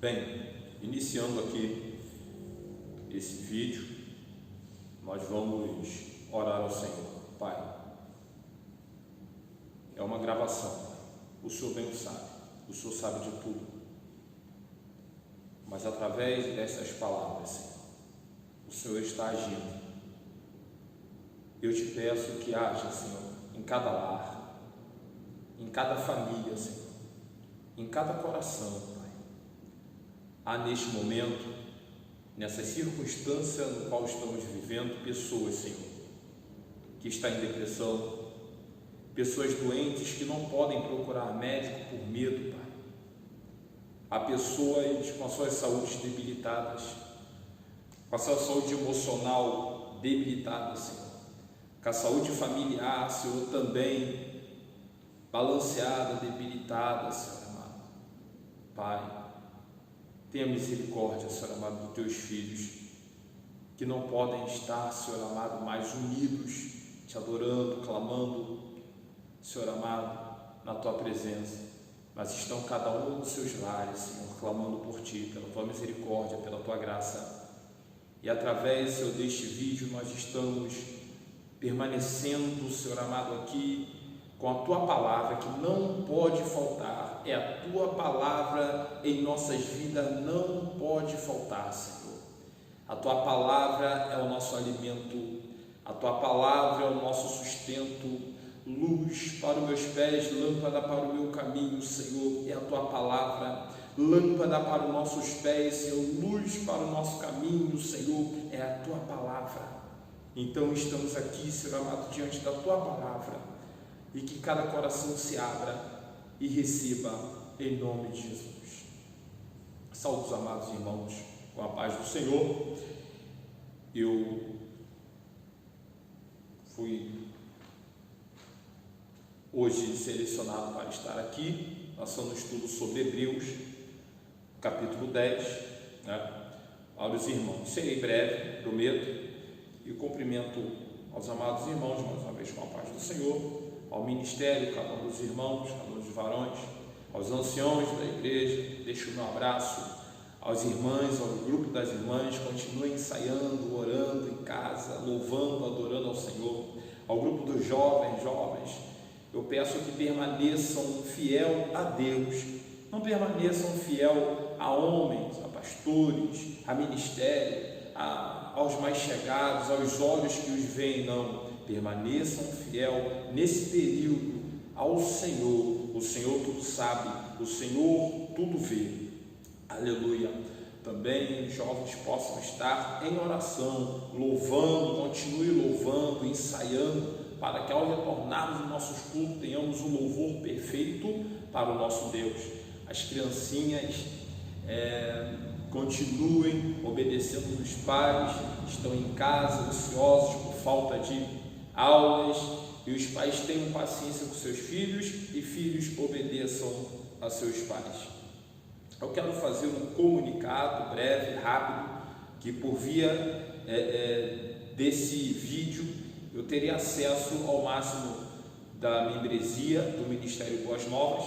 Bem, iniciando aqui esse vídeo, nós vamos orar ao Senhor. Pai, é uma gravação, o Senhor bem o sabe, o Senhor sabe de tudo, mas através dessas palavras, Senhor, o Senhor está agindo. Eu te peço que haja, Senhor, em cada lar, em cada família, Senhor, em cada coração, Pai. Há neste momento, nessa circunstância no qual estamos vivendo, pessoas, Senhor, que estão em depressão, pessoas doentes que não podem procurar médico por medo, Pai. Há pessoas com as suas saúdes debilitadas, com a sua saúde emocional debilitada, Senhor, com a saúde familiar, Senhor, também balanceada, debilitada, Senhor amado. Pai, tenha misericórdia, Senhor amado, dos teus filhos, que não podem estar, Senhor amado, mais unidos, te adorando, clamando, Senhor amado, na tua presença, mas estão cada um nos seus lares, Senhor, clamando por ti, pela tua misericórdia, pela tua graça. E através, Senhor, deste vídeo, nós estamos permanecendo, Senhor amado, aqui com a tua palavra, que não pode faltar. É a tua palavra em nossas vidas, não pode faltar, Senhor. A tua palavra é o nosso alimento, a tua palavra é o nosso sustento, luz para os meus pés, lâmpada para o meu caminho, Senhor, é a tua palavra. Lâmpada para os nossos pés, Senhor, luz para o nosso caminho, Senhor, é a tua palavra. Então estamos aqui, Senhor amado, diante da tua palavra, e que cada coração se abra e receba em nome de Jesus. Saúdos, amados irmãos, com a paz do Senhor. Eu fui hoje selecionado para estar aqui, passando um estudo sobre Hebreus, capítulo 10, para os irmãos. Serei breve, prometo, e cumprimento aos amados irmãos, mais uma vez com a paz do Senhor, ao ministério, cada um dos irmãos, cada um dos varões, aos anciãos da igreja. Deixo o meu abraço aos irmãos, ao grupo das irmãs. Continuem ensaiando, orando em casa, louvando, adorando ao Senhor. Ao grupo dos jovens, eu peço que permaneçam fiel a Deus, não permaneçam fiel a homens, a pastores, a ministério, aos mais chegados, aos olhos que os veem, não. Permaneçam fiel nesse período ao Senhor. O Senhor tudo sabe, o Senhor tudo vê. Aleluia. Também os jovens possam estar em oração, louvando, continue louvando, ensaiando, para que ao retornarmos aos nossos cultos tenhamos um louvor perfeito para o nosso Deus. As criancinhas continuem obedecendo os pais, estão em casa ociosos por falta de aulas, e os pais tenham paciência com seus filhos e filhos obedeçam a seus pais. Eu quero fazer um comunicado breve, rápido, que por via desse vídeo eu terei acesso ao máximo da membresia do Ministério Boas Novas.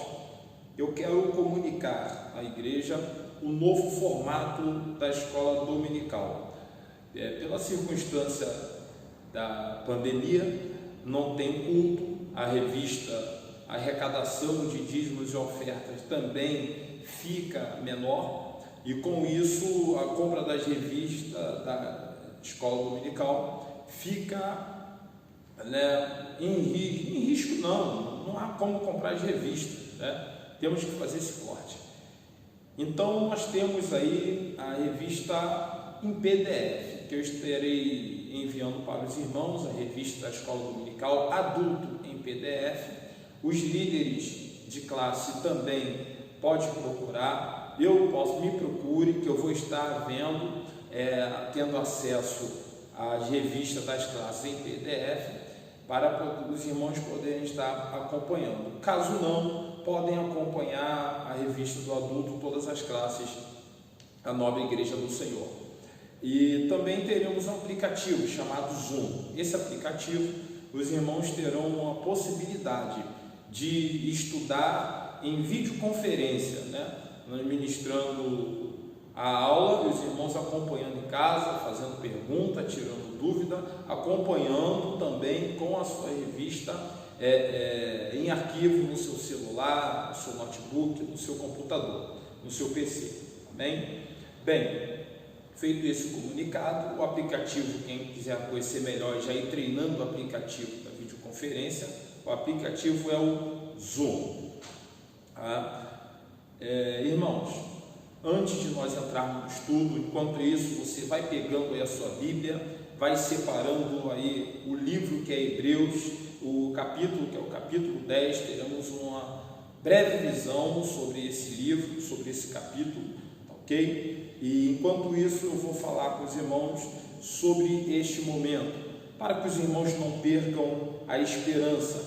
Eu quero comunicar à igreja o novo formato da escola dominical. Pela circunstância da pandemia, não tem culto, a revista, a arrecadação de dízimos e ofertas também fica menor, e com isso a compra das revistas da escola dominical fica em risco. Não há como comprar as revistas, temos que fazer esse corte. Então nós temos aí a revista em PDF, que eu estarei enviando para os irmãos, a revista da escola dominical adulto em PDF. Os líderes de classe também podem procurar, me procure, que eu vou estar vendo, tendo acesso às revistas das classes em PDF, para os irmãos poderem estar acompanhando. Caso não, podem acompanhar a revista do adulto, todas as classes, a Nobre Igreja do Senhor. E também teremos um aplicativo chamado Zoom. Esse aplicativo, os irmãos terão a possibilidade de estudar em videoconferência, nós ministrando a aula e os irmãos acompanhando em casa, fazendo pergunta, tirando dúvida, acompanhando também com a sua revista em arquivo no seu celular, no seu notebook, no seu computador, no seu PC. Amém? Bem, feito esse comunicado, o aplicativo, quem quiser conhecer melhor, já ir treinando o aplicativo da videoconferência, o aplicativo é o Zoom. Irmãos, antes de nós entrarmos no estudo, enquanto isso, você vai pegando aí a sua Bíblia, vai separando aí o livro que é Hebreus, o capítulo, que é o capítulo 10, teremos uma breve visão sobre esse livro, sobre esse capítulo, ok? E enquanto isso, eu vou falar com os irmãos sobre este momento, para que os irmãos não percam a esperança,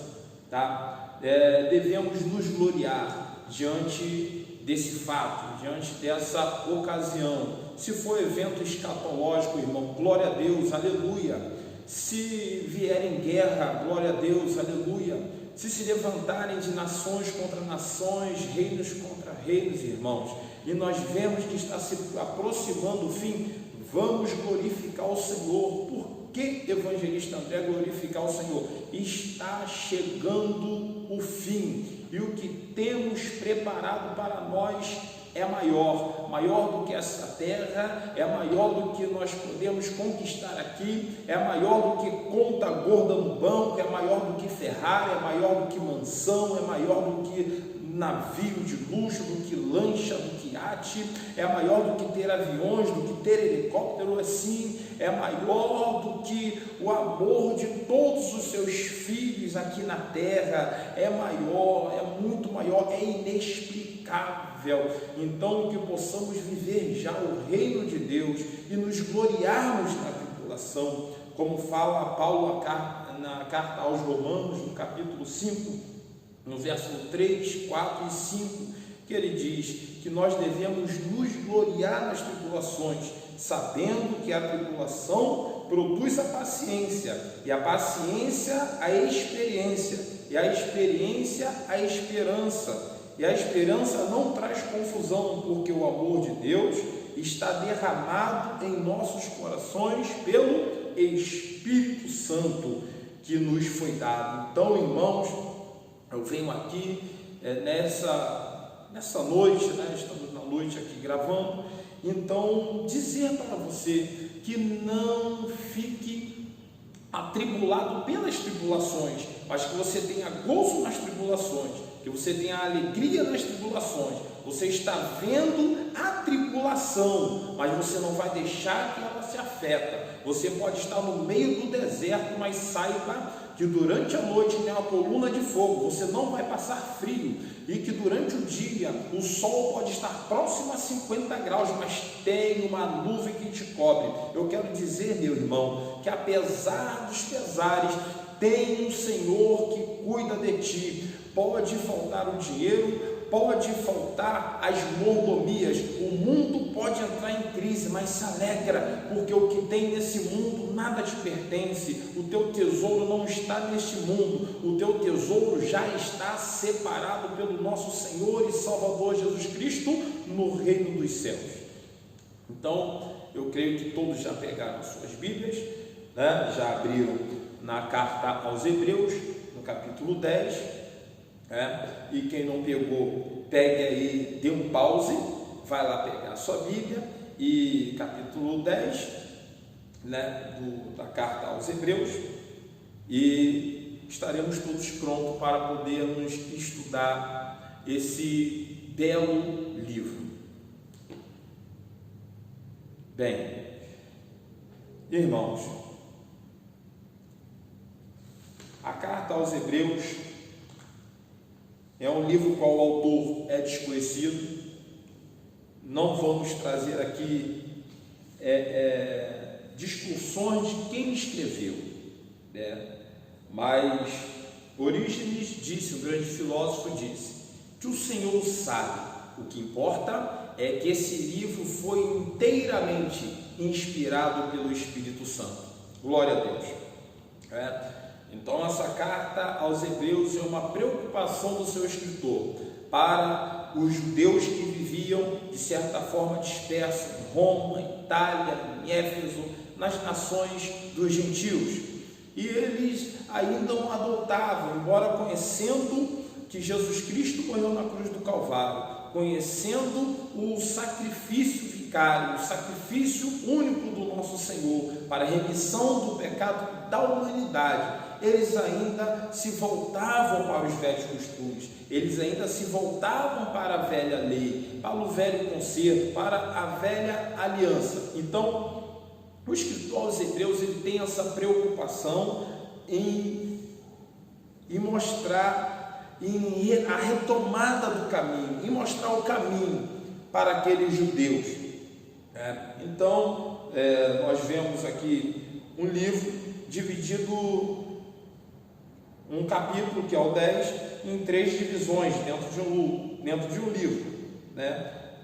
tá? Devemos nos gloriar diante desse fato, diante dessa ocasião. Se for evento escatológico, irmão, glória a Deus, aleluia. Se vierem guerra, glória a Deus, aleluia. Se se levantarem de nações contra nações, reinos contra reinos, irmãos, e nós vemos que está se aproximando o fim, vamos glorificar o Senhor. Por que, evangelista André, glorificar o Senhor? Está chegando o fim, e o que temos preparado para nós é maior do que essa terra, é maior do que nós podemos conquistar aqui, é maior do que conta gorda no banco, é maior do que Ferrari, é maior do que mansão, é maior do que navio de luxo, do que lancha, do que iate, é maior do que ter aviões, do que ter helicóptero, assim, é maior do que o amor de todos os seus filhos aqui na terra, é maior, é muito maior, é inexplicável. Então, que possamos viver já o reino de Deus e nos gloriarmos na tribulação, como fala Paulo na carta aos Romanos, no capítulo 5, no verso 3, 4 e 5, que ele diz que nós devemos nos gloriar nas tribulações, sabendo que a tribulação produz a paciência, e a paciência a experiência, e a experiência a esperança, e a esperança não traz confusão, porque o amor de Deus está derramado em nossos corações pelo Espírito Santo que nos foi dado. Então, irmãos, eu venho aqui nessa noite, estamos na noite aqui gravando, então dizer para você que não fique atribulado pelas tribulações, mas que você tenha gozo nas tribulações, que você tenha alegria nas tribulações. Você está vendo a tribulação, mas você não vai deixar que ela se afeta. Você pode estar no meio do deserto, mas saiba que durante a noite tem uma coluna de fogo, você não vai passar frio, e que durante o dia o sol pode estar próximo a 50 graus, mas tem uma nuvem que te cobre. Eu quero dizer, meu irmão, que apesar dos pesares, tem um Senhor que cuida de ti. Pode faltar o dinheiro, pode faltar as mordomias, o mundo pode entrar em crise, mas se alegra, porque o que tem nesse mundo nada te pertence. O teu tesouro não está neste mundo, o teu tesouro já está separado pelo nosso Senhor e Salvador Jesus Cristo no reino dos céus. Então, eu creio que todos já pegaram suas Bíblias, já abriram na carta aos Hebreus, no capítulo 10, e quem não pegou, pegue aí, dê um pause, vai lá pegar a sua Bíblia, e capítulo 10, da carta aos Hebreus, e estaremos todos prontos para podermos estudar esse belo livro. Bem, irmãos, a carta aos Hebreus é um livro qual o autor é desconhecido. Não vamos trazer aqui discussões de quem escreveu, mas Orígenes disse, o grande filósofo disse, que o Senhor sabe. O que importa é que esse livro foi inteiramente inspirado pelo Espírito Santo. Glória a Deus. Então essa carta aos Hebreus é uma preocupação do seu escritor para os judeus que viviam de certa forma dispersos em Roma, Itália, em Éfeso, nas nações dos gentios. E eles ainda não adotavam, embora conhecendo que Jesus Cristo morreu na cruz do Calvário, conhecendo o sacrifício vicário, o sacrifício único do nosso Senhor para a remissão do pecado da humanidade, eles ainda se voltavam para os velhos costumes, eles ainda se voltavam para a velha lei, para o velho concerto, para a velha aliança. Então, o escritor aos Hebreus ele tem essa preocupação em mostrar a retomada do caminho, em mostrar o caminho para aqueles judeus. Então, nós vemos aqui um livro dividido, um capítulo que é o 10, em 3 divisões dentro de um livro,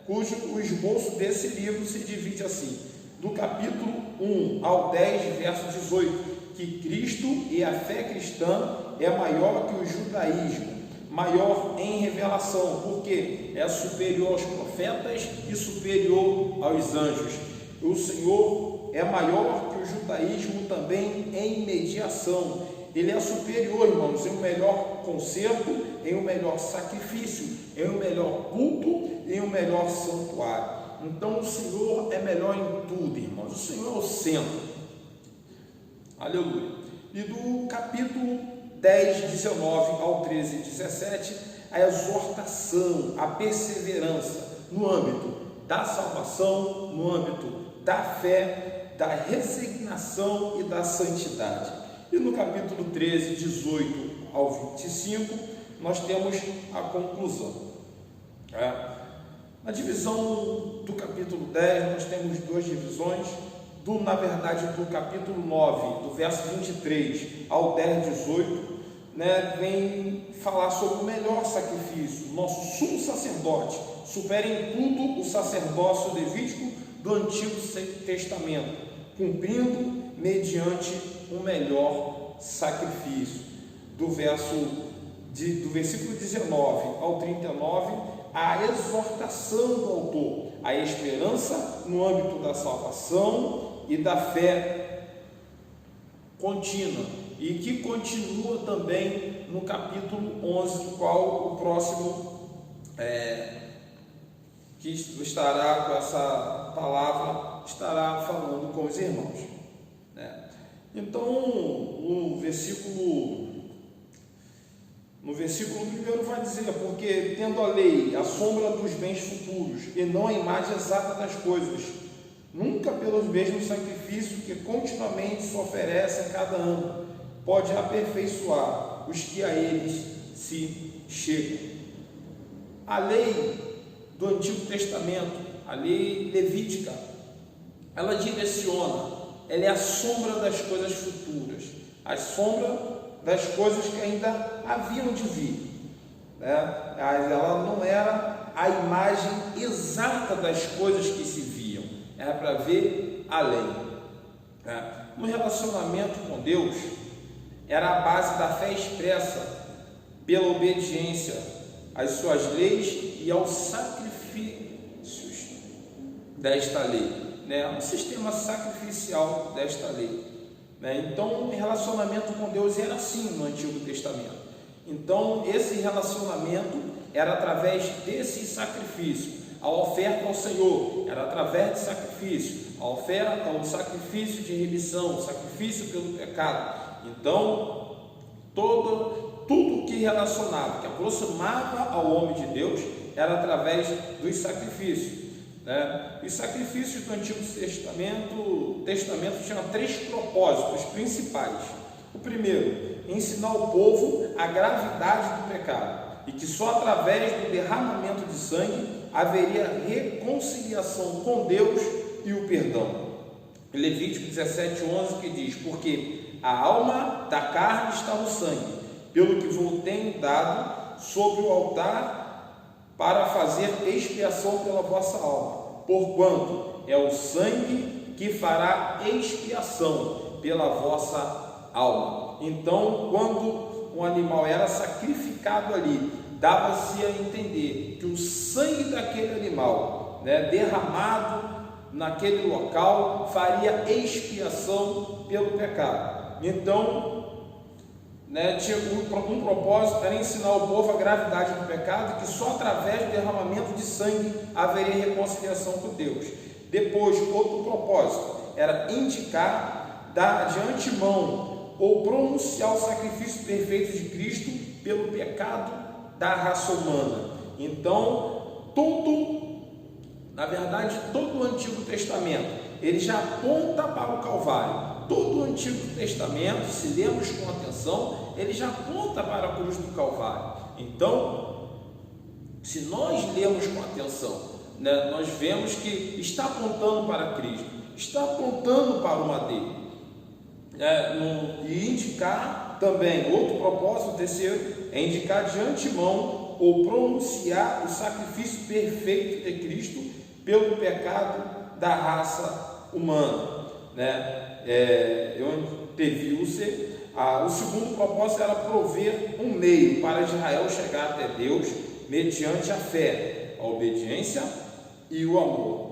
cujo o esboço desse livro se divide assim: do capítulo 1 ao 10, verso 18, que Cristo e a fé cristã é maior que o judaísmo, maior em revelação, porque é superior aos profetas e superior aos anjos. O Senhor é maior que o judaísmo também em mediação. Ele é superior, irmãos, em um melhor concerto, em um melhor sacrifício, em um melhor culto, em um melhor santuário. Então o Senhor é melhor em tudo, irmãos. O Senhor é o centro. Aleluia. E do capítulo 10, 19 ao 13, 17, a exortação, a perseverança no âmbito da salvação, no âmbito da fé, da resignação e da santidade. E no capítulo 13, 18 ao 25, nós temos a conclusão. Na divisão do capítulo 10, nós temos 2 divisões. Na verdade, do capítulo 9, do verso 23 ao 10, 18, vem falar sobre o melhor sacrifício. Nosso sumo sacerdote supera em tudo o sacerdócio levítico do Antigo Testamento, cumprindo mediante um melhor sacrifício. Do versículo 19 ao 39, a exortação do autor, a esperança no âmbito da salvação e da fé contínua, e que continua também no capítulo 11, do qual o próximo que estará com essa palavra estará falando com os irmãos. Então, no versículo 1 vai dizer: porque tendo a lei a sombra dos bens futuros e não a imagem exata das coisas, nunca pelos mesmos sacrifícios que continuamente se oferecem a cada ano, pode aperfeiçoar os que a eles se chegam. A lei do Antigo Testamento, a lei levítica, ela direciona, ela é a sombra das coisas futuras, a sombra das coisas que ainda haviam de vir. Ela não era a imagem exata das coisas que se viam, era para ver além. No relacionamento com Deus, era a base da fé expressa pela obediência às suas leis e aos sacrifícios desta lei, um sistema sacrificial desta lei. Então, o relacionamento com Deus era assim no Antigo Testamento. Então, esse relacionamento era através desse sacrifício. A oferta ao Senhor era através de sacrifício. A oferta, o sacrifício de remissão, o sacrifício pelo pecado. Então, tudo que relacionava, que aproximava ao homem de Deus, era através dos sacrifícios. Os sacrifícios do Antigo Testamento tinham 3 propósitos principais. O primeiro, ensinar ao povo a gravidade do pecado e que só através do derramamento de sangue haveria reconciliação com Deus e o perdão. Levítico 17:11, que diz: porque a alma da carne está no sangue, pelo que vos tenho dado sobre o altar para fazer expiação pela vossa alma, porquanto é o sangue que fará expiação pela vossa alma. Então, quando um animal era sacrificado ali, dava-se a entender que o sangue daquele animal, derramado naquele local, faria expiação pelo pecado. Então, tinha um propósito, era ensinar o povo a gravidade do pecado, que só através do derramamento de sangue haveria reconciliação com Deus. Depois, outro propósito era indicar, dar de antemão ou pronunciar o sacrifício perfeito de Cristo pelo pecado da raça humana. Então, todo o Antigo Testamento, ele já aponta para o Calvário. Todo o Antigo Testamento, se lermos com atenção, ele já aponta para a cruz do Calvário. Então, se nós lermos com atenção, nós vemos que está apontando para Cristo, está apontando para o madeiro, e indicar também, outro propósito, terceiro, é indicar de antemão ou pronunciar o sacrifício perfeito de Cristo pelo pecado da raça humana. O segundo propósito era prover um meio para Israel chegar até Deus mediante a fé, a obediência e o amor.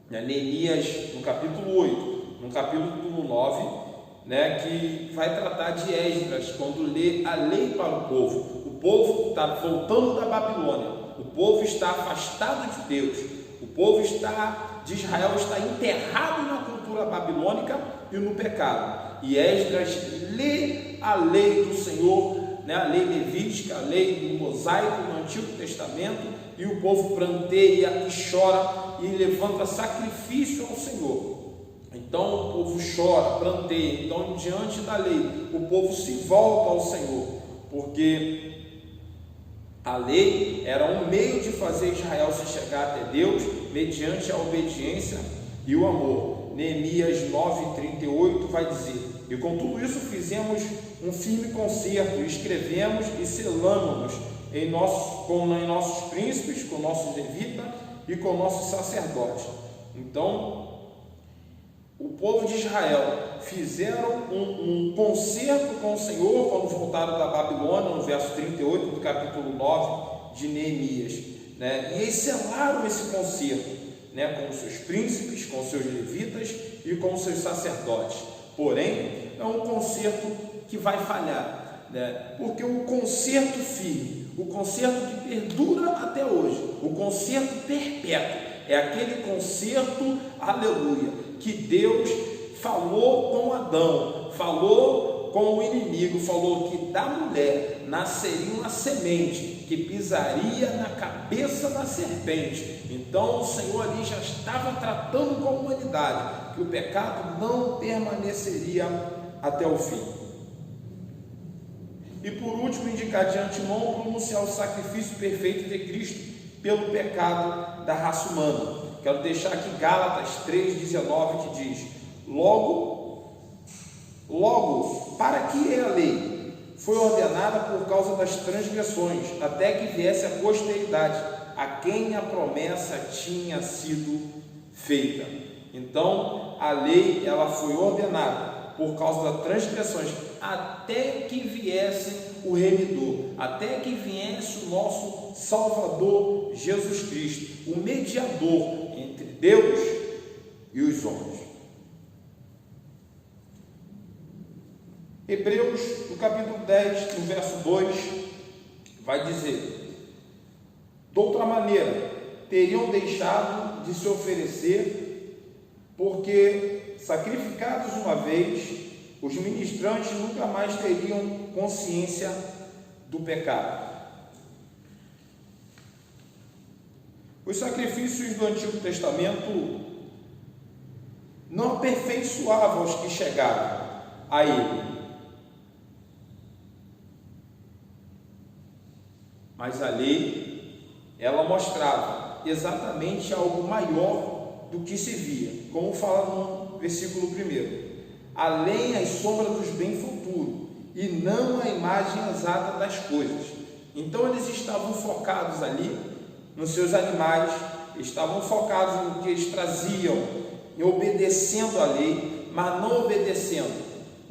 Neemias, no capítulo 8, no capítulo 9, que vai tratar de Esdras, quando lê a lei para o povo. O povo está voltando da Babilônia, o povo está afastado de Deus, o povo de Israel está enterrado na cultura babilônica e no pecado. E Esdras lê a lei do Senhor, a lei levítica, a lei do mosaico no Antigo Testamento, e o povo pranteia e chora e levanta sacrifício ao Senhor. Então o povo chora, pranteia. Então, diante da lei, o povo se volta ao Senhor, porque a lei era um meio de fazer Israel se chegar até Deus mediante a obediência e o amor. Neemias 9:38 vai dizer: e com tudo isso fizemos um firme concerto, escrevemos e selamos com nossos príncipes, com nossos levitas e com nossos sacerdotes. Então, o povo de Israel fizeram um concerto com o Senhor quando voltaram da Babilônia, no verso 38 do capítulo 9 de Neemias, e eles selaram esse concerto, com os seus príncipes, com os seus levitas e com os seus sacerdotes. Porém, é um concerto que vai falhar, porque o concerto firme, o concerto que perdura até hoje, o concerto perpétuo, é aquele concerto, aleluia, que Deus falou com Adão, falou com o inimigo, falou que da mulher nasceria uma semente que pisaria na cabeça da serpente. Então o Senhor ali já estava tratando com a humanidade, que o pecado não permaneceria até o fim. E por último, indicar de antemão, pronunciar o sacrifício perfeito de Cristo pelo pecado da raça humana. Quero deixar aqui Gálatas 3,19, que diz: Logo, para que a lei foi ordenada por causa das transgressões, até que viesse a posteridade, a quem a promessa tinha sido feita. Então, a lei, ela foi ordenada por causa das transgressões, até que viesse o remidor, até que viesse o nosso Salvador Jesus Cristo, o mediador entre Deus e os homens. Hebreus, no capítulo 10, no verso 2, vai dizer: de outra maneira, teriam deixado de se oferecer, porque, sacrificados uma vez, os ministrantes nunca mais teriam consciência do pecado. Os sacrifícios do Antigo Testamento não aperfeiçoavam os que chegaram a ele, mas a lei, ela mostrava exatamente algo maior do que se via, como fala no versículo 1: além as sombras dos bem futuros, e não a imagem exata das coisas. Então eles estavam focados ali nos seus animais, estavam focados no que eles traziam, e obedecendo a lei, mas não obedecendo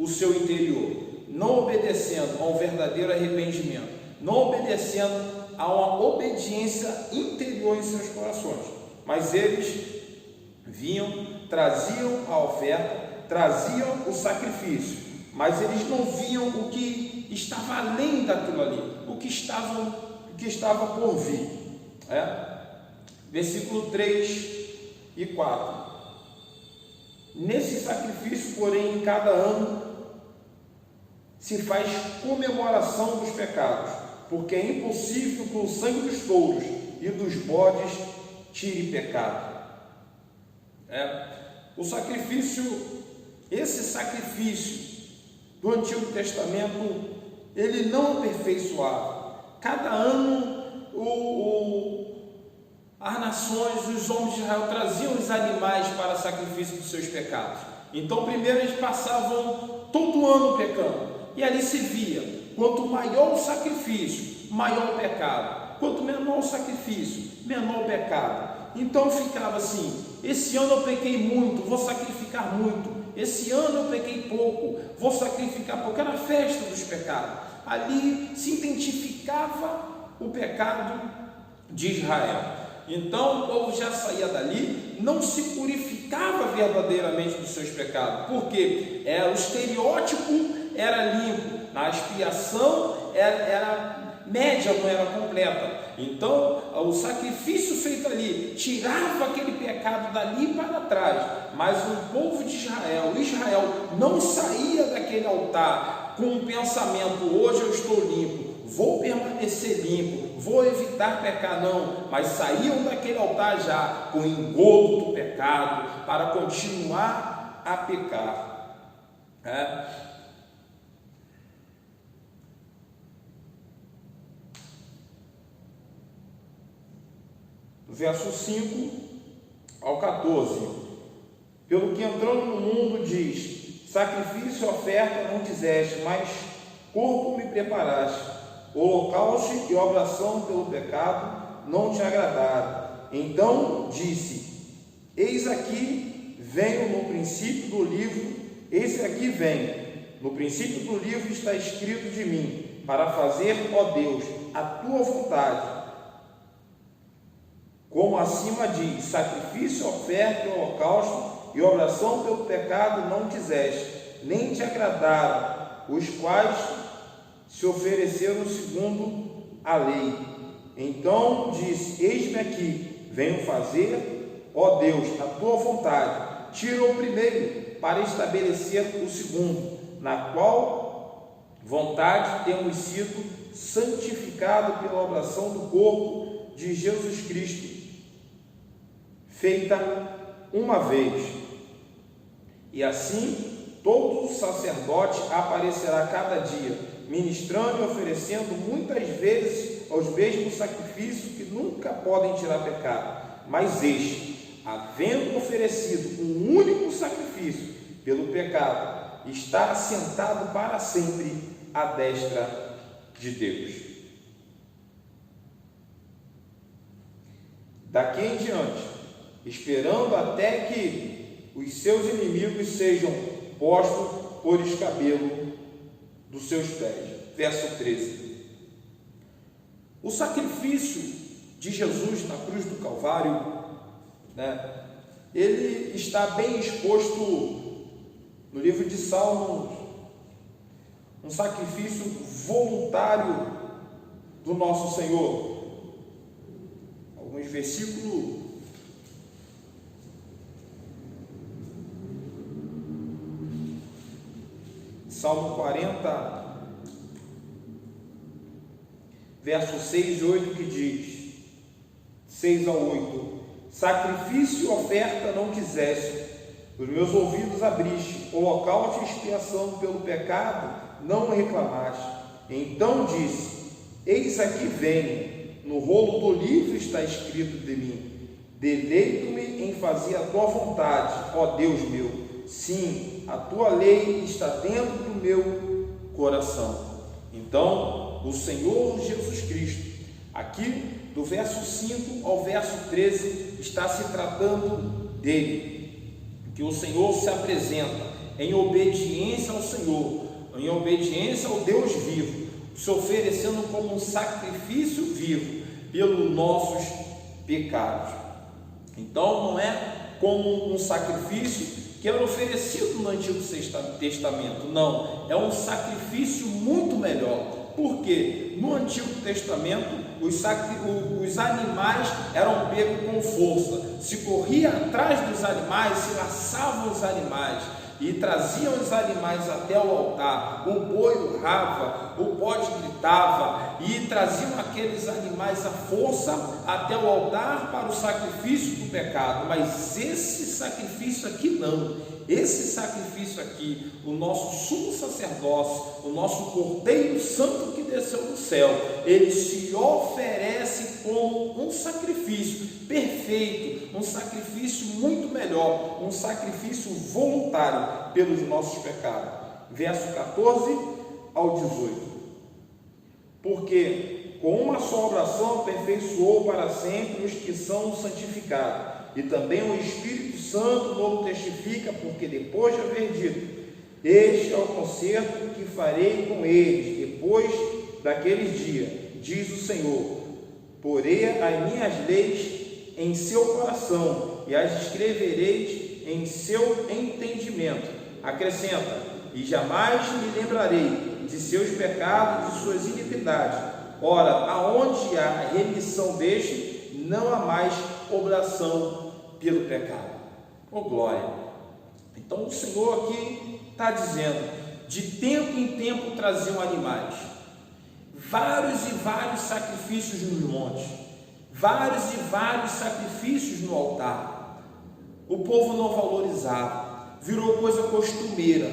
o seu interior, não obedecendo a um verdadeiro arrependimento, não obedecendo a uma obediência interior em seus corações, mas eles vinham, traziam a oferta, traziam o sacrifício, mas eles não viam o que estava além daquilo ali, o que estava por vir. Versículo 3 e 4. Nesse sacrifício, porém, em cada ano se faz comemoração dos pecados, porque é impossível que o sangue dos touros e dos bodes tire pecado. Esse sacrifício do Antigo Testamento, ele não aperfeiçoava. Cada ano as nações, os homens de Israel traziam os animais para sacrifício dos seus pecados. Então primeiro eles passavam todo ano pecando, e ali se via, quanto maior o sacrifício, maior o pecado, quanto menor o sacrifício, menor o pecado. Então ficava assim: esse ano eu pequei muito, vou sacrificar muito, esse ano eu pequei pouco, vou sacrificar pouco. Era a festa dos pecados. Ali se identificava o pecado de Israel. Então o povo já saía dali, não se purificava verdadeiramente dos seus pecados, porque o estereótipo era limpo, a expiação era média, não era completa. Então o sacrifício feito ali tirava aquele pecado dali para trás, mas o povo de Israel não saía daquele altar com um pensamento: hoje eu estou limpo, vou permanecer limpo, vou evitar pecar, não, mas saíam daquele altar já com engodo do pecado para continuar a pecar. Verso 5 ao 14: pelo que entrando no mundo diz: sacrifício e oferta não quiseste, mas corpo me preparaste. Holocausto e oblação pelo pecado não te agradaram. Então disse: eis aqui venho no princípio do livro, eis aqui venho. No princípio do livro está escrito de mim, para fazer, ó Deus, a tua vontade. Como acima diz: sacrifício, oferta e holocausto e oblação pelo pecado não quiseste, nem te agradaram, os quais se ofereceram segundo a lei. Então disse: eis-me aqui, venho fazer, ó Deus, a tua vontade. Tira o primeiro, para estabelecer o segundo, na qual vontade temos sido santificados pela oblação do corpo de Jesus Cristo, feita uma vez. E assim todo sacerdote aparecerá cada dia, ministrando e oferecendo muitas vezes aos mesmos sacrifícios que nunca podem tirar pecado. Mas este, havendo oferecido um único sacrifício pelo pecado, está assentado para sempre à destra de Deus. Daqui em diante, esperando até que os seus inimigos sejam postos por escabelo dos seus pés. Verso 13. O sacrifício de Jesus na cruz do Calvário, ele está bem exposto no livro de Salmos, um sacrifício voluntário do nosso Senhor. Alguns versículos. Salmo 40, versos 6 e 8, que diz, 6 a 8: sacrifício e oferta não quiseste, os meus ouvidos abriste, holocausto e expiação pelo pecado não reclamaste. Então disse: eis aqui venho, no rolo do livro está escrito de mim, deleito-me em fazer a tua vontade, ó Deus meu. Sim, a tua lei está dentro do meu coração. Então, o Senhor Jesus Cristo, aqui do verso 5 ao verso 13, está se tratando dele, que o Senhor se apresenta, em obediência ao Senhor, em obediência ao Deus vivo, se oferecendo como um sacrifício vivo pelos nossos pecados. Então não é como um sacrifício que era oferecido no Antigo Testamento, não, é um sacrifício muito melhor. Porque no Antigo Testamento os animais eram pegos com força, se corria atrás dos animais, se laçavam os animais e traziam os animais até o altar. O boi urrava, o bode gritava e traziam aqueles animais à força até o altar para o sacrifício do pecado. Mas esse sacrifício aqui não. Esse sacrifício aqui, o nosso sumo sacerdócio, o nosso Cordeiro Santo que desceu do céu, ele se oferece como um sacrifício perfeito, um sacrifício muito melhor, um sacrifício voluntário pelos nossos pecados. Verso 14 ao 18. Porque com uma só oração aperfeiçoou para sempre os que são santificados. E também o Espírito Santo novo testifica, porque depois de haver dito: este é o concerto que farei com eles depois daqueles dias, diz o Senhor, porei as minhas leis em seu coração e as escrevereis em seu entendimento. Acrescenta: e jamais me lembrarei de seus pecados e de suas iniquidades. Ora, aonde há remissão deste, não há mais oblação pelo pecado. Oh glória! Então o Senhor aqui está dizendo: de tempo em tempo traziam animais, vários e vários sacrifícios nos montes, vários e vários sacrifícios no altar. O povo não valorizava, virou coisa costumeira,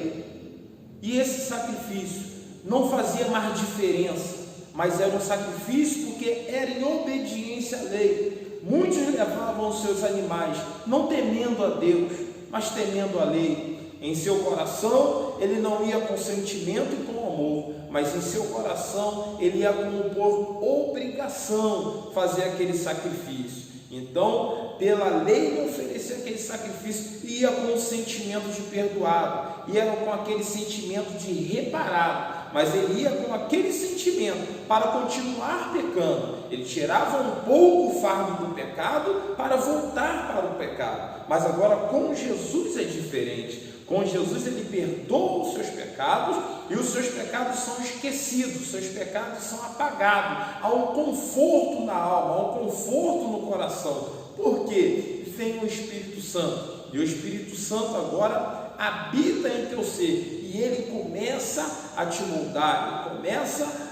e esse sacrifício não fazia mais diferença, mas era um sacrifício porque era em obediência à lei. Muitos levavam os seus animais, não temendo a Deus, mas temendo a lei. Em seu coração, ele não ia com sentimento e com amor, mas em seu coração, ele ia como por obrigação fazer aquele sacrifício. Então, pela lei, ele oferecia aquele sacrifício, ia com o sentimento de perdoado, ia com aquele sentimento de reparado, mas ele ia com aquele sentimento para continuar pecando. Ele tirava um pouco o fardo do pecado para voltar para o pecado. Mas agora com Jesus é diferente. Com Jesus ele perdoa os seus pecados e os seus pecados são esquecidos, os seus pecados são apagados. Há um conforto na alma, há um conforto no coração. Por quê? Vem o Espírito Santo. E o Espírito Santo agora habita em teu ser. E ele começa a te moldar, ele começa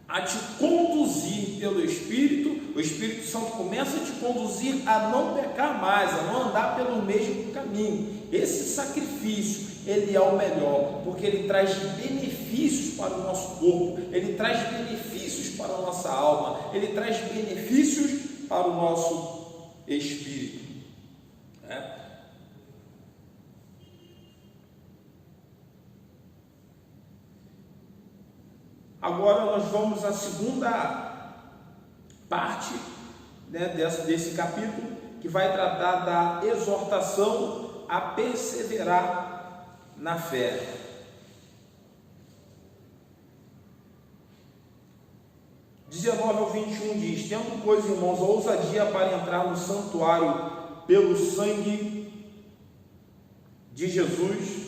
a te conduzir pelo Espírito. O Espírito Santo começa a te conduzir a não pecar mais, a não andar pelo mesmo caminho. Esse sacrifício, ele é o melhor, porque ele traz benefícios para o nosso corpo, ele traz benefícios para a nossa alma, ele traz benefícios para o nosso espírito. Agora nós vamos à segunda parte, desse capítulo, que vai tratar da exortação a perseverar na fé. De 19 ao 21 diz: tendo, pois, irmãos, a ousadia para entrar no santuário pelo sangue de Jesus,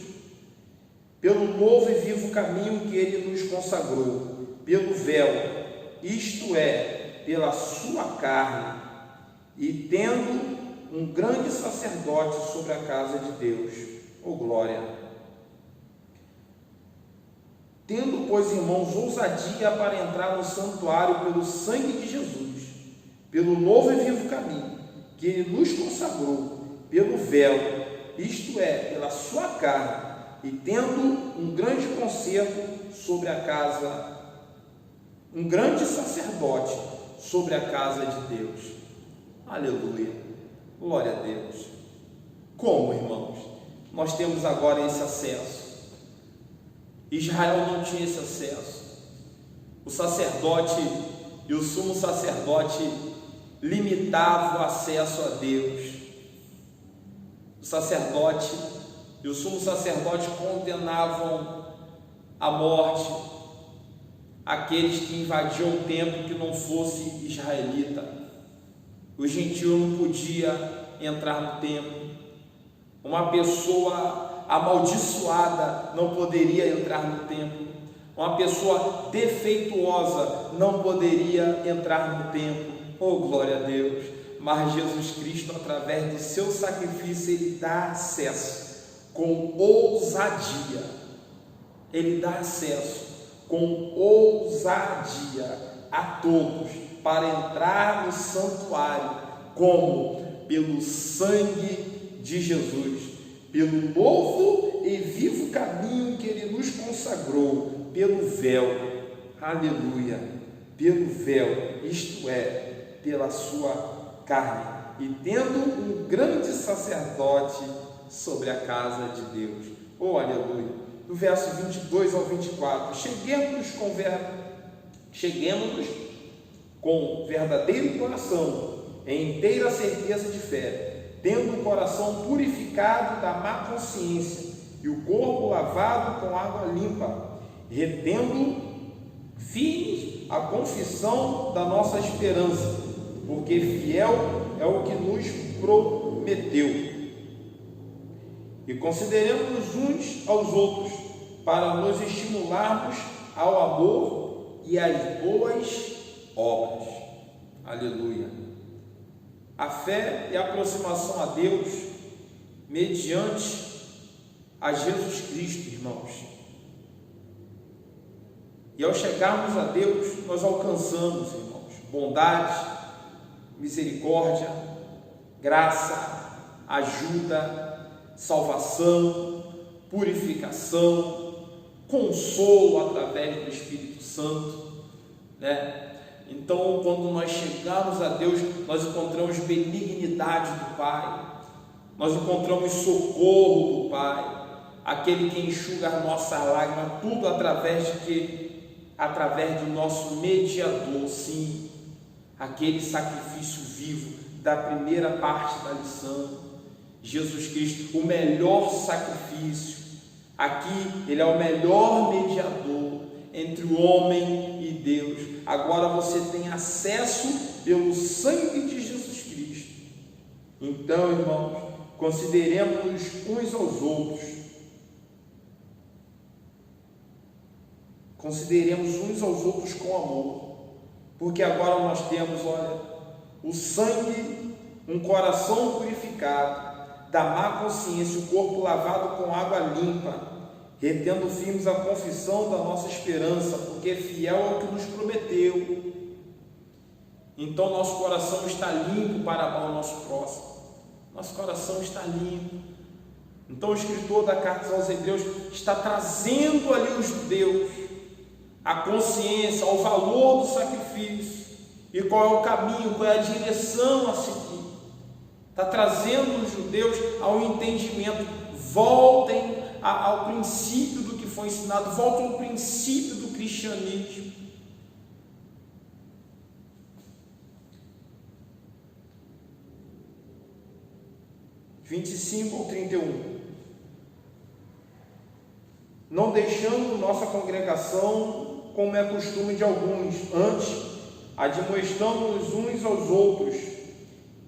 pelo novo e vivo caminho que ele nos consagrou, pelo véu, isto é, pela sua carne, e tendo um grande sacerdote sobre a casa de Deus. Oh glória! Tendo, pois, irmãos, ousadia para entrar no santuário pelo sangue de Jesus, pelo novo e vivo caminho que ele nos consagrou, pelo véu, isto é, pela sua carne, e tendo um grande conserto sobre a casa, um grande sacerdote sobre a casa de Deus. Aleluia, glória a Deus. Como, irmãos, nós temos agora esse acesso? Israel não tinha esse acesso. O sacerdote e o sumo sacerdote limitavam o acesso a Deus. O sacerdote e o sumo sacerdote condenavam à morte aqueles que invadiam o templo que não fosse israelita. O gentio não podia entrar no templo. Uma pessoa amaldiçoada não poderia entrar no templo. Uma pessoa defeituosa não poderia entrar no templo. Oh, glória a Deus! Mas Jesus Cristo, através do seu sacrifício, Ele dá acesso com ousadia. Ele dá acesso com ousadia a todos para entrar no santuário, como? Pelo sangue de Jesus, pelo novo e vivo caminho que Ele nos consagrou, pelo véu, aleluia, pelo véu, isto é, pela sua carne, e tendo um grande sacerdote sobre a casa de Deus. Oh, aleluia! Do verso 22 ao 24, cheguemos-nos com verdadeiro coração, em inteira certeza de fé, tendo o coração purificado da má consciência e o corpo lavado com água limpa, retendo firmes a confissão da nossa esperança, porque fiel é o que nos prometeu. E consideremos uns aos outros, para nos estimularmos ao amor e às boas obras. Aleluia! A fé é a aproximação a Deus mediante a Jesus Cristo, irmãos. E ao chegarmos a Deus, nós alcançamos, irmãos, bondade, misericórdia, graça, ajuda, salvação, purificação, consolo através do Espírito Santo, né? Então, quando nós chegamos a Deus, nós encontramos benignidade do Pai, nós encontramos socorro do Pai, aquele que enxuga a nossa lágrima, tudo através de quê? Através do nosso mediador, sim, aquele sacrifício vivo da primeira parte da lição, Jesus Cristo, o melhor sacrifício. Aqui Ele é o melhor mediador entre o homem e Deus. Agora você tem acesso pelo sangue de Jesus Cristo. Então, irmãos, consideremos uns aos outros. Consideremos uns aos outros com amor, porque agora nós temos, olha, o sangue, um coração purificado da má consciência, o corpo lavado com água limpa, retendo firmes a confissão da nossa esperança, porque fiel é o que nos prometeu. Então nosso coração está limpo para amar o nosso próximo. Nosso coração está limpo. Então o escritor da carta aos Hebreus está trazendo ali os judeus a consciência, ao valor do sacrifício e qual é o caminho, qual é a direção a seguir. Está trazendo os judeus ao entendimento. Voltem ao princípio do que foi ensinado, voltem ao princípio do cristianismo. (25 ao 31). Não deixando nossa congregação, como é costume de alguns, antes admoestando-nos uns aos outros,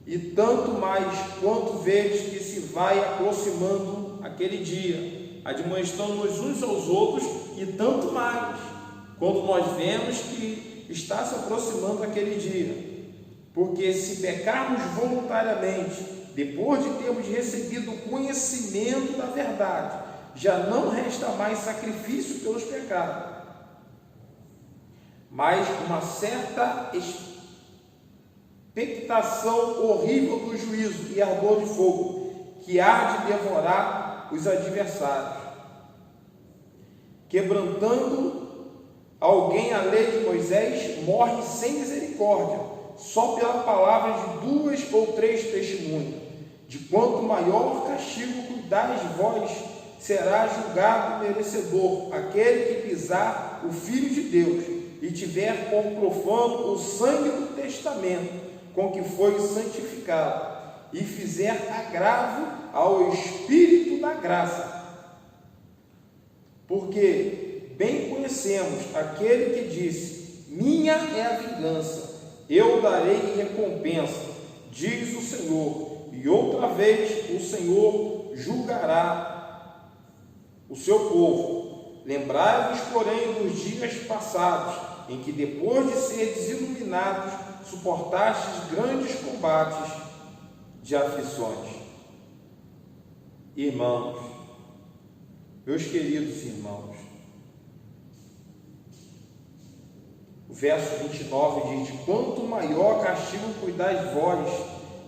e tanto mais quanto vedes que se vai aproximando aquele dia, admoestando-nos uns aos outros, e tanto mais quando nós vemos que está se aproximando aquele dia, porque se pecarmos voluntariamente, depois de termos recebido o conhecimento da verdade, já não resta mais sacrifício pelos pecados, mas uma certa expectação horrível do juízo e ardor de fogo, que há de devorar os adversários. Quebrantando alguém a lei de Moisés, morre sem misericórdia, só pela palavra de 2 ou 3 testemunhas. De quanto maior castigo cuidais vós, será julgado merecedor aquele que pisar o Filho de Deus e tiver por profano o sangue do testamento com que foi santificado, e fizer agravo ao Espírito da graça. Porque bem conhecemos aquele que disse: minha é a vingança, eu darei recompensa, diz o Senhor. E outra vez o Senhor julgará o seu povo. Lembrai-vos, porém, dos dias passados, em que, depois de seres iluminados, suportastes grandes combates de aflições. Irmãos, meus queridos irmãos, o verso 29 diz: de quanto maior castigo cuidais vós,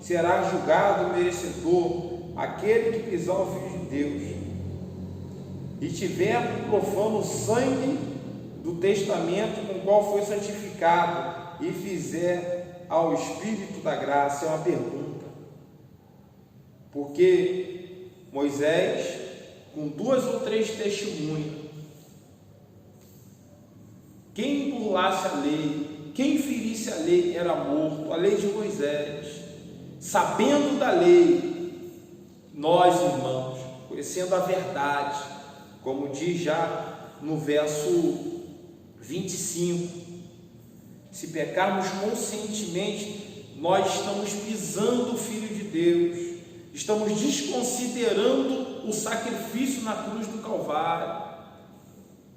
será julgado merecedor aquele que pisar o Filho de Deus, e tiver no profano o sangue do testamento com o qual foi santificado, e fizer ao Espírito da graça. É uma pergunta, porque Moisés, com 2 ou 3 testemunhas, quem burlasse a lei, quem ferisse a lei era morto, a lei de Moisés. Sabendo da lei, nós, irmãos, conhecendo a verdade, como diz já no verso 25, se pecarmos conscientemente, nós estamos pisando o Filho de Deus, estamos desconsiderando o sacrifício na cruz do Calvário.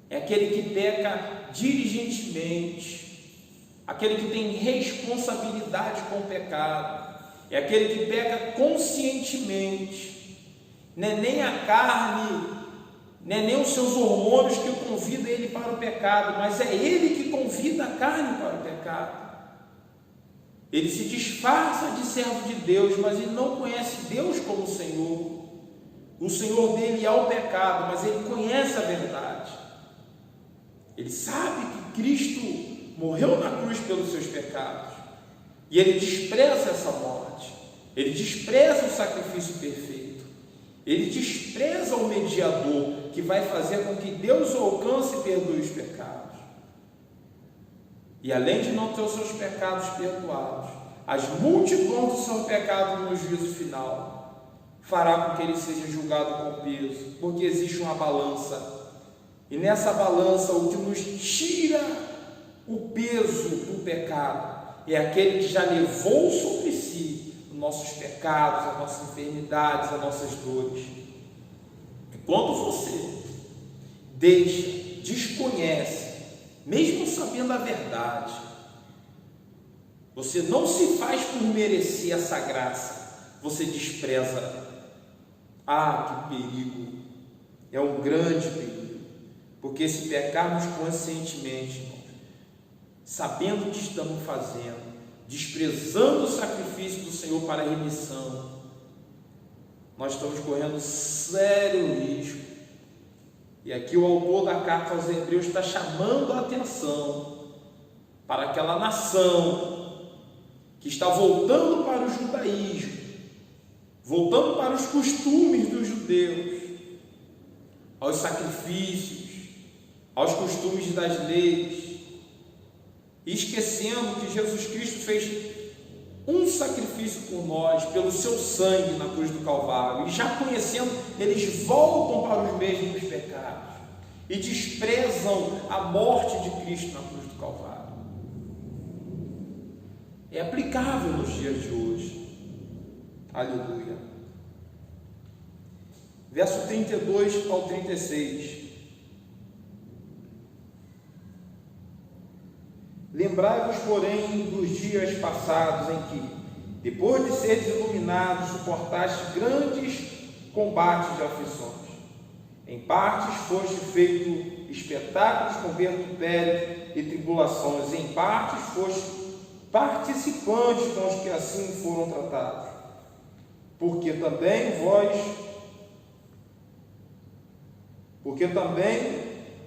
É aquele que peca diligentemente, aquele que tem responsabilidade com o pecado, é aquele que peca conscientemente. Não é nem a carne, não é nem os seus hormônios que convidam ele para o pecado, mas é ele que convida a carne para o pecado. Ele se disfarça de servo de Deus, mas ele não conhece Deus como Senhor. O Senhor dele é o pecado, mas ele conhece a verdade. Ele sabe que Cristo morreu na cruz pelos seus pecados, e ele despreza essa morte, ele despreza o sacrifício perfeito, ele despreza o mediador que vai fazer com que Deus o alcance e perdoe os pecados. E além de não ter os seus pecados perdoados, as multidões do seu pecado no juízo final fará com que ele seja julgado com peso, porque existe uma balança, e nessa balança o que nos tira o peso do pecado é aquele que já levou sobre si os nossos pecados, as nossas enfermidades, as nossas dores. E quando você deixa, desconhece, mesmo sabendo a verdade, você não se faz por merecer essa graça, você despreza. Ah, que perigo! É um grande perigo, porque se pecarmos conscientemente, irmãos, sabendo o que estamos fazendo, desprezando o sacrifício do Senhor para a remissão, nós estamos correndo sério risco. E aqui o autor da carta aos Hebreus está chamando a atenção para aquela nação que está voltando para o judaísmo, voltando para os costumes dos judeus, aos sacrifícios, aos costumes das leis, e esquecendo que Jesus Cristo fez um sacrifício por nós, pelo seu sangue na cruz do Calvário, e já conhecendo, eles voltam para os mesmos pecados e desprezam a morte de Cristo na cruz do Calvário. É aplicável nos dias de hoje. Aleluia. Verso 32 ao 36. Lembrai-vos, porém, dos dias passados em que, depois de seres iluminados, suportaste grandes combates de aflições. Em partes foste feito espetáculos com vitupério e tribulações, em partes foste participantes com os que assim foram tratados. Porque também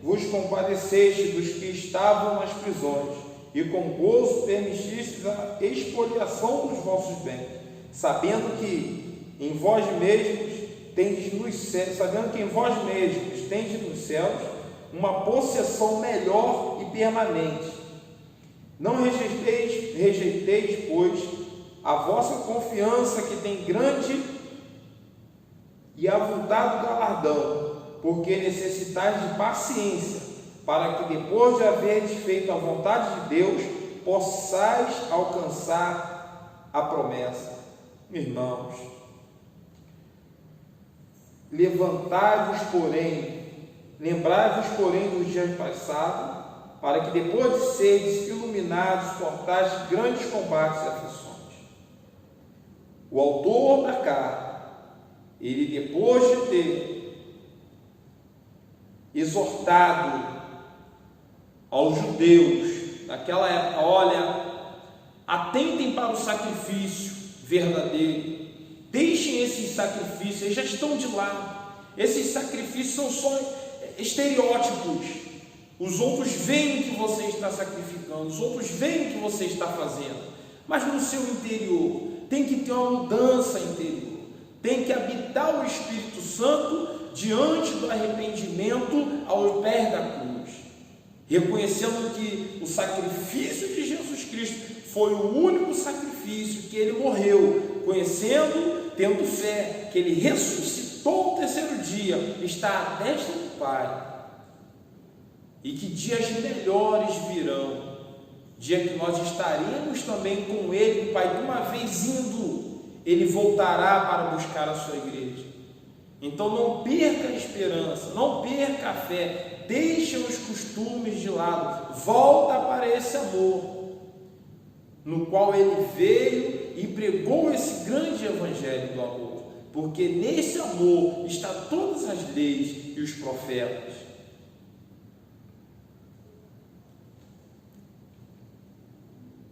vos compadeceste dos que estavam nas prisões, e com gozo permitistes a expoliação dos vossos bens, sabendo que em vós mesmos tendes nos céus uma possessão melhor e permanente. Não rejeiteis, pois, a vossa confiança que tem grande e avultado galardão, porque necessitais de paciência, para que depois de haveres feito a vontade de Deus, possais alcançar a promessa. Irmãos, lembrai-vos, porém, dos dias passados, para que depois de seres iluminados, suportais grandes combates e aflições. O autor da carta, ele depois de ter exortado aos judeus naquela época, olha, atentem para o sacrifício verdadeiro, deixem esses sacrifícios, eles já estão de lado, esses sacrifícios são só estereótipos, os outros veem que você está sacrificando, os outros veem que você está fazendo, mas no seu interior tem que ter uma mudança interior, tem que habitar o Espírito Santo diante do arrependimento ao pé da cruz, reconhecendo que o sacrifício de Jesus Cristo foi o único sacrifício, que ele morreu, conhecendo, tendo fé, que ele ressuscitou no terceiro dia, está à destra do Pai, e que dias melhores virão, dia que nós estaremos também com ele, o Pai, de uma vez indo, ele voltará para buscar a sua igreja. Então não perca a esperança, não perca a fé, deixe os costumes de lado, volta para esse amor, no qual ele veio e pregou esse grande evangelho do amor, porque nesse amor está todas as leis e os profetas.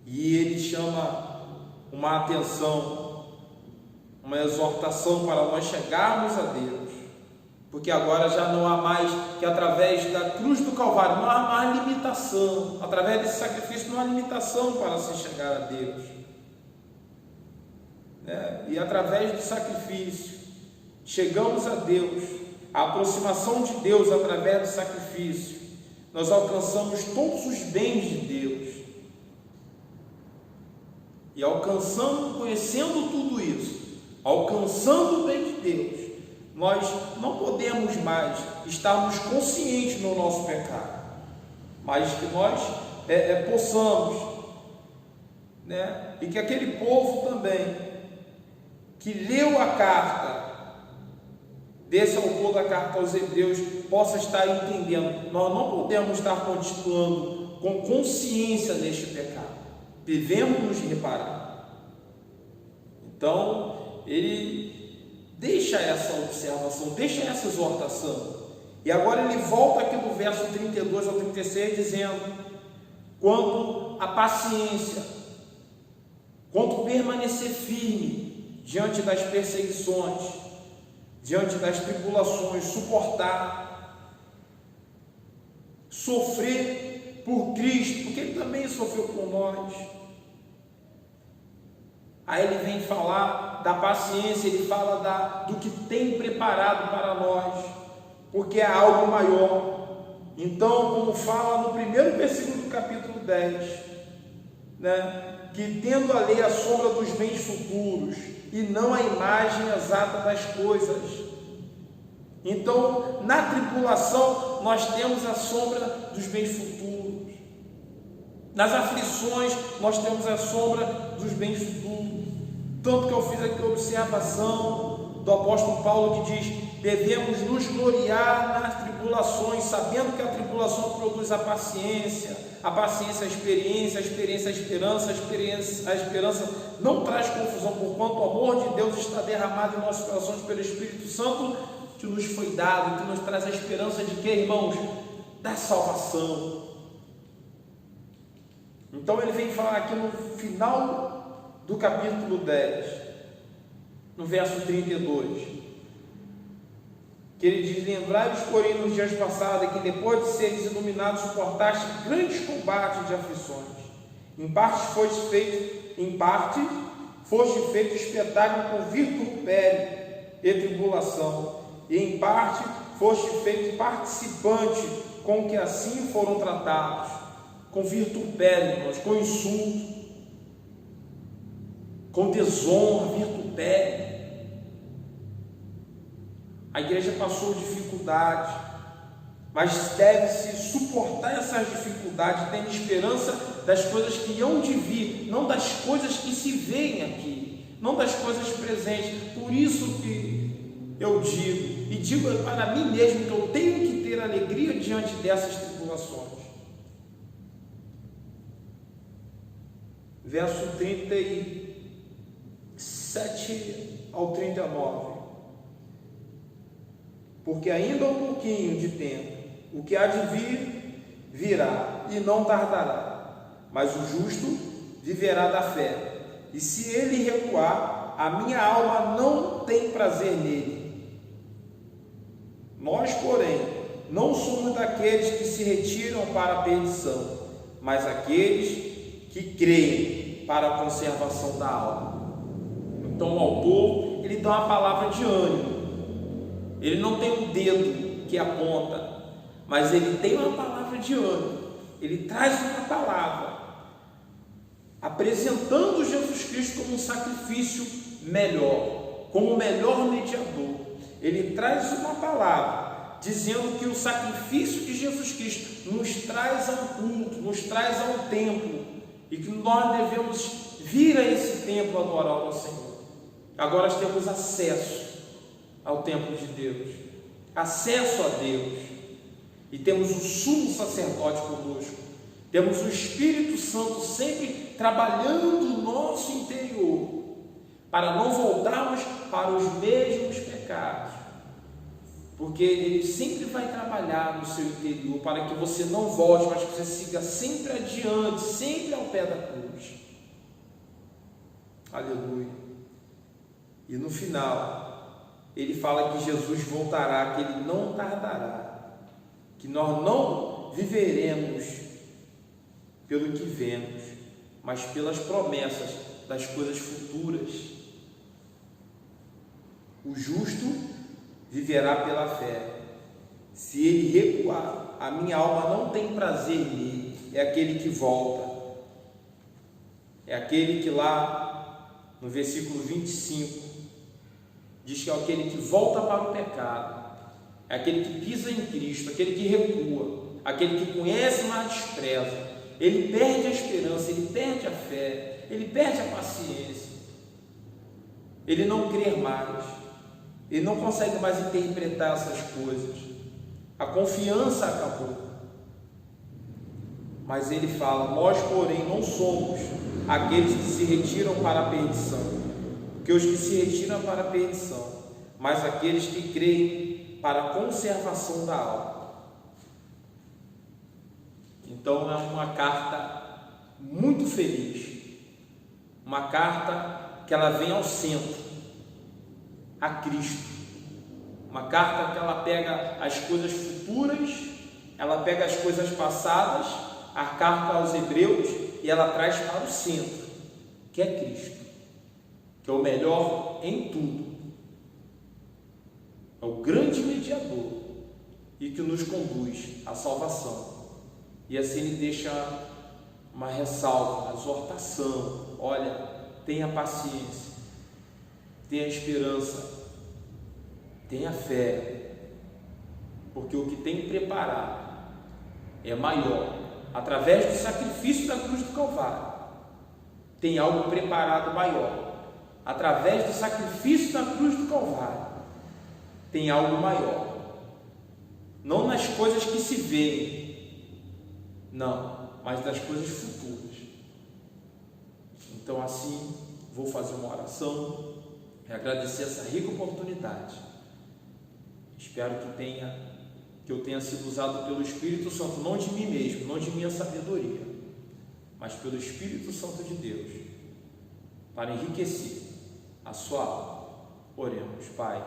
E ele chama uma atenção, uma exortação para nós chegarmos a Deus, porque agora já não há mais que através da cruz do Calvário, não há mais limitação, através desse sacrifício não há limitação para se chegar a Deus, e através do sacrifício chegamos a Deus, a aproximação de Deus através do sacrifício, nós alcançamos todos os bens de Deus, e alcançando, conhecendo tudo isso, alcançando o bem de Deus, nós não podemos mais estarmos conscientes no nosso pecado, mas que nós possamos, e que aquele povo também, que leu a carta, desse autor da carta aos Hebreus, possa estar entendendo, nós não podemos estar continuando com consciência deste pecado, devemos nos reparar. Então, ele deixa essa observação, deixa essa exortação, e agora ele volta aqui do verso 32 ao 36, dizendo, quanto à paciência, quanto permanecer firme diante das perseguições, diante das tribulações, suportar, sofrer por Cristo, porque ele também sofreu por nós. Aí ele vem falar da paciência, ele fala do que tem preparado para nós, porque é algo maior. Então, como fala no primeiro versículo do capítulo 10, que tendo a lei a sombra dos bens futuros, e não a imagem exata das coisas. Então, na tribulação, nós temos a sombra dos bens futuros. Nas aflições, nós temos a sombra dos bens futuros. Tanto que eu fiz aqui a observação do apóstolo Paulo, que diz, devemos nos gloriar nas tribulações, sabendo que a tribulação produz a paciência a experiência, a experiência a esperança, a esperança não traz confusão, porquanto o amor de Deus está derramado em nossos corações pelo Espírito Santo, que nos foi dado, que nos traz a esperança de quê, irmãos? Da salvação. Então ele vem falar aqui no final do capítulo 10, no verso 32, que ele diz, lembrai-vos, porém, nos dias passados, que depois de seres iluminados, suportaste grandes combates de aflições, em parte foste feito espetáculo com vitupério e tribulação, e em parte foste feito participante com que assim foram tratados, com vitupério, com insulto. com desonra, vitupério. A igreja passou dificuldade, mas deve-se suportar essas dificuldades, tendo esperança das coisas que hão de vir, não das coisas que se veem aqui, não das coisas presentes. Por isso que eu digo, e digo para mim mesmo, que eu tenho que ter alegria diante dessas tribulações. Verso 37 ao 39. Porque ainda há um pouquinho de tempo, o que há de vir, virá, e não tardará. Mas o justo viverá da fé. E se ele recuar, a minha alma não tem prazer nele. Nós, porém, não somos daqueles que se retiram para a perdição, mas aqueles que creem para a conservação da alma. Então o autor, ele dá uma palavra de ânimo. Ele não tem um dedo que aponta, mas ele tem uma palavra de ânimo. Ele traz uma palavra, apresentando Jesus Cristo como um sacrifício melhor, como o melhor mediador. Ele traz uma palavra, dizendo que o sacrifício de Jesus Cristo nos traz ao culto, nos traz ao templo, e que nós devemos vir a esse templo adorar ao Senhor. Agora nós temos acesso ao templo de Deus, acesso a Deus, e temos o sumo sacerdote conosco, temos o Espírito Santo sempre trabalhando no nosso interior, para não voltarmos para os mesmos pecados, porque Ele sempre vai trabalhar no seu interior, para que você não volte, mas que você siga sempre adiante, sempre ao pé da cruz. Aleluia. E no final, ele fala que Jesus voltará, que ele não tardará, que nós não viveremos pelo que vemos, mas pelas promessas das coisas futuras. O justo viverá pela fé. Se ele recuar, a minha alma não tem prazer nele. É aquele que volta, é aquele que lá no versículo 25 diz que é aquele que volta para o pecado, é aquele que pisa em Cristo, aquele que recua, aquele que conhece, mas despreza. Ele perde a esperança, ele perde a fé, ele perde a paciência, ele não crê mais, ele não consegue mais interpretar essas coisas, a confiança acabou. Mas ele fala: nós, porém, não somos aqueles que se retiram para a perdição, que os que se retiram para a perdição, mas aqueles que creem para a conservação da alma. Então é uma carta muito feliz, uma carta que ela vem ao centro, a Cristo, uma carta que ela pega as coisas futuras, ela pega as coisas passadas, a carta aos Hebreus, e ela traz para o centro, que é Cristo, que é o melhor em tudo, é o grande mediador e que nos conduz à salvação. E assim ele deixa uma ressalva, uma exortação: olha, tenha paciência, tenha esperança, tenha fé, porque o que tem preparado é maior. Através do sacrifício da cruz do Calvário, tem algo preparado maior. Através do sacrifício da cruz do Calvário, tem algo maior. Não nas coisas que se veem, não, mas das coisas futuras. Então assim, vou fazer uma oração e agradecer essa rica oportunidade. Espero que eu tenha sido usado pelo Espírito Santo, não de mim mesmo, não de minha sabedoria, mas pelo Espírito Santo de Deus, para enriquecer a sua alma. Oremos. Pai,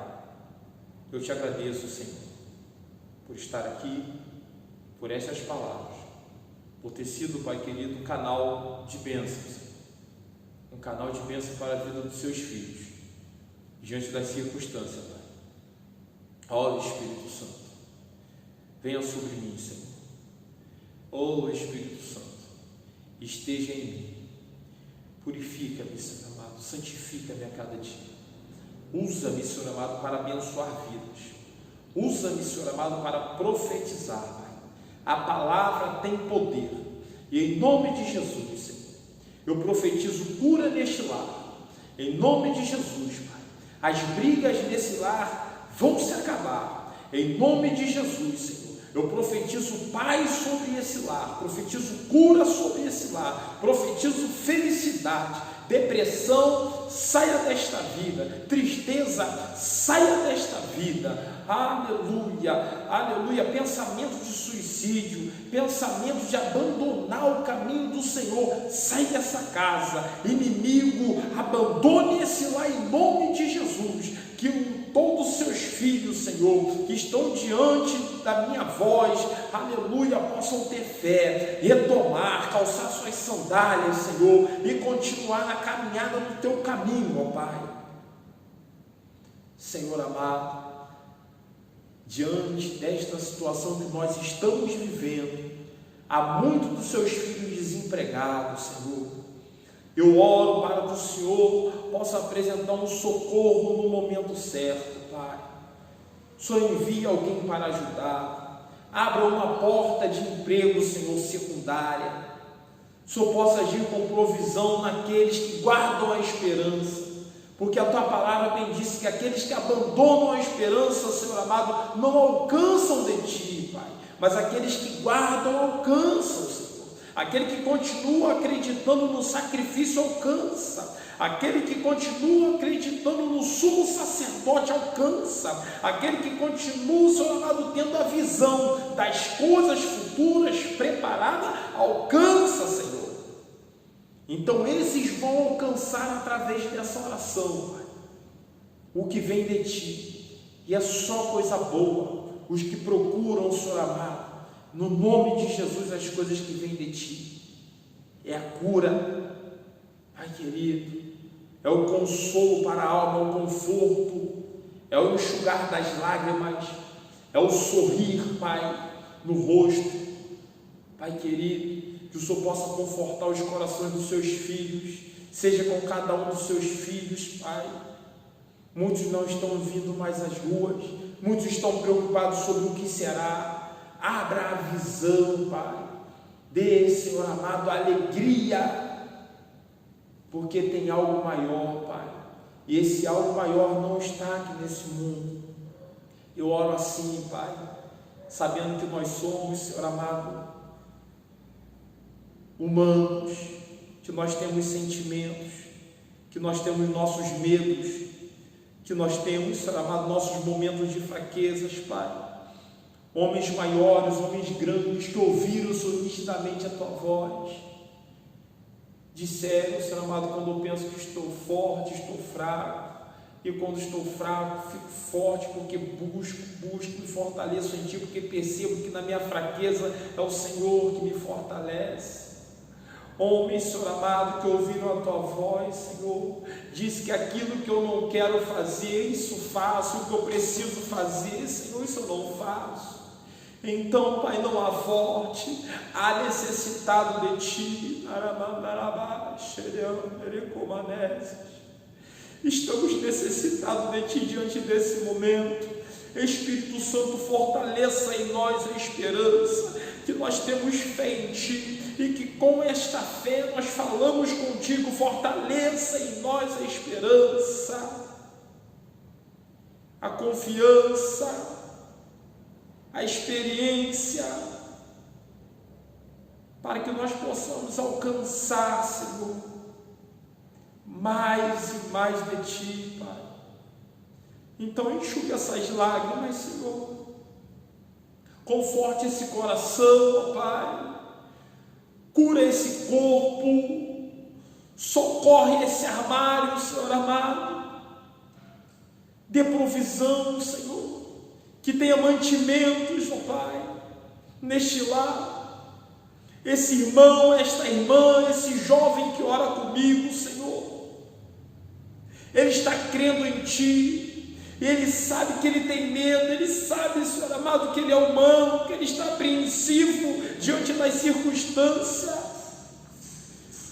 eu te agradeço, Senhor, por estar aqui, por essas palavras, por ter sido, Pai querido, um canal de bênçãos, um canal de bênção para a vida dos seus filhos, diante das circunstâncias, Pai. Ó Espírito Santo, venha sobre mim, Senhor. Ó Espírito Santo, esteja em mim, Purifica-me, Senhor amado, santifica-me a cada dia. Usa-me, Senhor amado, para abençoar vidas. Usa-me, Senhor amado, para profetizar, Pai. A palavra tem poder. E em nome de Jesus, Senhor, eu profetizo cura neste lar. Em nome de Jesus, Pai. As brigas nesse lar vão se acabar. Em nome de Jesus, Senhor. Eu profetizo paz sobre esse lar. Profetizo cura sobre esse lar. Profetizo felicidade. Depressão, saia desta vida. Tristeza, saia desta vida. Aleluia, aleluia. Pensamento de suicídio, pensamento de abandonar o caminho do Senhor, sai dessa casa. Inimigo, abandone esse lá em nome de Jesus. Que todos os seus filhos, Senhor, que estão diante da minha voz, aleluia, possam ter fé, retomar, calçar suas sandálias, Senhor, e continuar na caminhada do teu caminho, ó Pai. Senhor amado, diante desta situação que nós estamos vivendo, há muitos dos seus filhos desempregados, Senhor. Eu oro para que o Senhor possa apresentar um socorro no momento certo, Pai. O Senhor envia alguém para ajudar. Abra uma porta de emprego, Senhor, secundária. O Senhor possa agir com provisão naqueles que guardam a esperança. Porque a Tua palavra bem disse que aqueles que abandonam a esperança, Senhor amado, não alcançam de Ti, Pai. Mas aqueles que guardam alcançam, Senhor. Aquele que continua acreditando no sacrifício alcança. Aquele que continua acreditando no sumo sacerdote alcança. Aquele que continua, Senhor amado, tendo a visão das coisas futuras preparada, alcança, Senhor. Então esses vão alcançar através dessa oração, Pai, o que vem de Ti. E é só coisa boa. Os que procuram, Senhor amado, no nome de Jesus, as coisas que vêm de Ti, é a cura, Pai querido, é o consolo para a alma, é o conforto, é o enxugar das lágrimas, é o sorrir, Pai, no rosto. Pai querido, que o Senhor possa confortar os corações dos Seus filhos, seja com cada um dos Seus filhos, Pai. Muitos não estão vindo mais às ruas, muitos estão preocupados sobre o que será. Abra a visão, Pai. Dê, Senhor amado, alegria, porque tem algo maior, Pai. E esse algo maior não está aqui nesse mundo. Eu oro assim, Pai, sabendo que nós somos, Senhor amado, humanos, que nós temos sentimentos, que nós temos nossos medos, que nós temos, Senhor amado, nossos momentos de fraquezas, Pai. Homens maiores, homens grandes, que ouviram, Senhor, nitidamente a Tua voz, disseram, Senhor amado, quando eu penso que estou forte, estou fraco, e quando estou fraco, fico forte, porque busco, me fortaleço em Ti, porque percebo que na minha fraqueza é o Senhor que me fortalece. Homens, Senhor amado, que ouviram a Tua voz, Senhor, diz que aquilo que eu não quero fazer, isso faço, o que eu preciso fazer, Senhor, isso eu não faço. Então, Pai, não há forte, há necessitado de Ti. Estamos necessitados de Ti diante desse momento. Espírito Santo, fortaleça em nós a esperança, que nós temos fé em Ti, e que com esta fé nós falamos contigo. Fortaleça em nós a esperança, a confiança, a experiência, para que nós possamos alcançar, Senhor, mais e mais de Ti, Pai. Então enxuga essas lágrimas, Senhor, conforte esse coração, Pai, cura esse corpo, socorre esse armário, Senhor amado, dê provisão, Senhor, que tenha mantimentos, ó Pai, neste lar, esse irmão, esta irmã, esse jovem que ora comigo, Senhor, ele está crendo em Ti, ele sabe que ele tem medo, ele sabe, Senhor amado, que ele é humano, que ele está apreensivo diante das circunstâncias,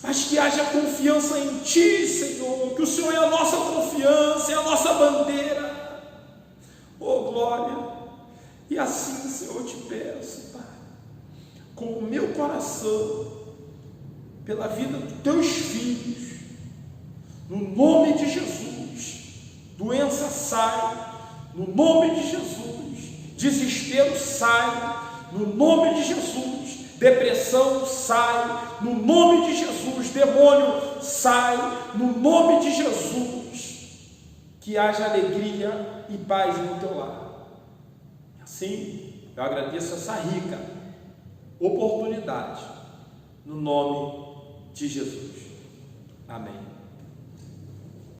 mas que haja confiança em Ti, Senhor, que o Senhor é a nossa confiança, é a nossa bandeira. Oh, glória! E assim, Senhor, eu te peço, Pai, com o meu coração, pela vida dos Teus filhos, no nome de Jesus, doença sai, no nome de Jesus, desespero sai, no nome de Jesus, depressão sai, no nome de Jesus, demônio sai, no nome de Jesus, que haja alegria e paz no teu lar. Assim, eu agradeço essa rica oportunidade, no nome de Jesus. Amém.